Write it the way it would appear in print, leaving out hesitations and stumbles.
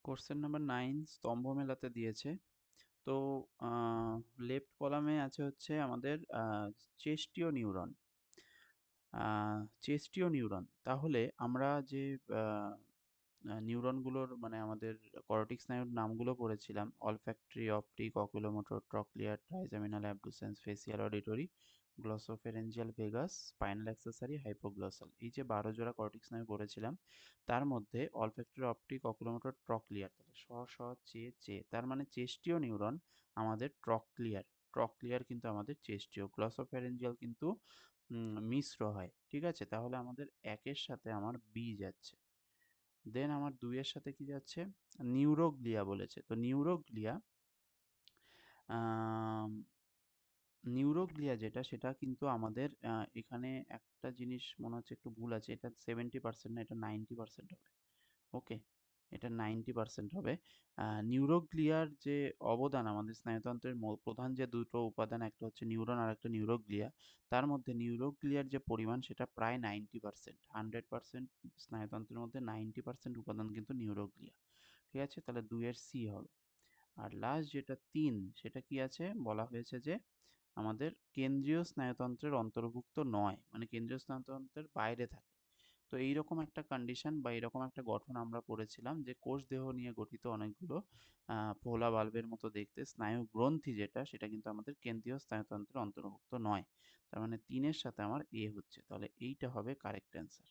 Question number 9 স্তম্ভ মেলাতে দিয়েছে। তো লেফট কলামে আছে হচ্ছে আমাদের চেস্টীয় নিউরন। আ চেস্টীয় নিউরন। তাহলে আমরা যে আ আ নিউরনগুলোর মানে আমাদের করোটিক স্নায়ুর নামগুলো পড়েছিলাম olfactory, optic, oculomotor, trochlear, trigeminal, abducens, facial, auditory, glossopharyngeal, vagus, spinal accessory, hypoglossal। এই যে 12 জোড়া করোটিক স্নায়ু পড়েছিলাম, তার মধ্যে olfactory, optic, oculomotor, trochlear তাহলে স, স, চে, চে তার মানে চেস্টীয় নিউরন আমাদের ট্রক্লিয়ার। ট্রক্লিয়ার কিন্তু আমাদের চেস্টীয়। গ্লসোফ্যারিঞ্জিয়াল কিন্তু মিশ্র হয়। ঠিক আছে? তাহলে আমাদের ১ এর সাথে আমার বি যাচ্ছে। দেন আমার ২ এর সাথে কি যাচ্ছে? নিউরোগ্লিয়া বলেছে। তো নিউরোগ্লিয়া আম নিউরোগ্লিয়া যেটা সেটা কিন্তু আমাদের এখানে একটা জিনিস মনে হচ্ছে একটু ভুল আছে। এটা 70% না, এটা 90% হবে। ওকে? এটা 90% হবে। নিউরোগ্লিয়ার যে অবদান আমাদের স্নায়ুতন্ত্রের প্রধান যে দুটো উপাদান, একটা হচ্ছে নিউরন আরেকটা নিউরোগ্লিয়া। তার মধ্যে নিউরোগ্লিয়ার যে পরিমাণ সেটা প্রায় 90%। 100% স্নায়ুতন্ত্রের মধ্যে 90% উপাদান কিন্তু নিউরোগ্লিয়া। ঠিক আছে? তাহলে ২ এর সি হবে। আর লাস্ট যেটা ৩ সেটা কি আছে? বলা হয়েছে যে আমাদের কেন্দ্রীয় স্নায়ুতন্ত্রের অন্তর্ভুক্ত নয়। মানে কেন্দ্রীয় স্নায়ুতন্ত্রের বাইরে থাকে। তো এইরকম একটা কন্ডিশন বা এরকম একটা গঠন আমরা পড়েছিলাম যে কোষ দেহ নিয়ে গঠিত অনেকগুলো ফোলা বাল্বের মতো দেখতে স্নায়ু গ্রন্থি যেটা সেটা কিন্তু আমাদের কেন্দ্রীয় স্নায়ুতন্ত্রের অন্তর্ভুক্ত নয়। তার মানে ৩ এর সাথে আমার এ হচ্ছে। তাহলে এইটা হবে কারেক্ট অ্যান্সার।